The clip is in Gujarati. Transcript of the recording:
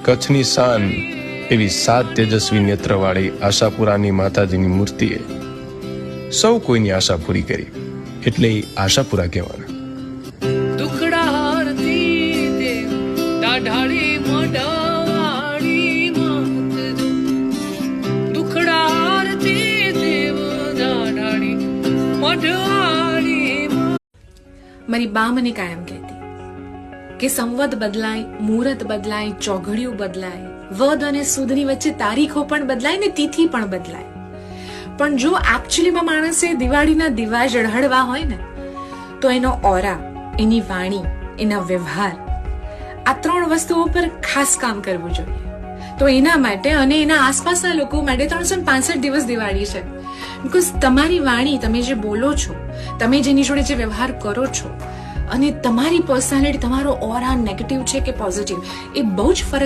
કચ્છની શાન એવી 7 તેજસ્વી નેત્રવાળી આશાપુરાની માતાજીની મૂર્તિએ સૌ કોઈની આશા પૂરી કરી, એટલે આશાપુરા કહેવાના. દુખડા હારતી દેવ દાઢાળી મઢાળી માત જો, દુખડા હારતી દેવ દાઢાળી મઢાળી. મારી બા મને કાયમ કહેતી કે સંવત બદલાય, મુહૂર્ત બદલાય, ચોઘડિયું બદલાય, વદ અને સુદની વચ્ચે તારીખો પણ બદલાય ને તિથિ પણ બદલાય, પણ જો એકચ્યુઅલીમાં માણસે દિવાળીના દીવા જળહળવા હોય ને તો એનો ઓરા, એની વાણી, એના વ્યવહાર, આ 3 વસ્તુઓ પર ખાસ કામ કરવું જોઈએ. તો એના માટે અને એના આસપાસના લોકો માટે 365 દિવસ દિવાળી છે. બીકોઝ તમારી વાણી, તમે જે બોલો છો, તમે જેની જોડે જે વ્યવહાર કરો છો, અને તમારી પર્સનાલિટી, તમારો ઓરા નેગેટિવ છે કે પોઝિટિવ, એ બહુ જ ફરક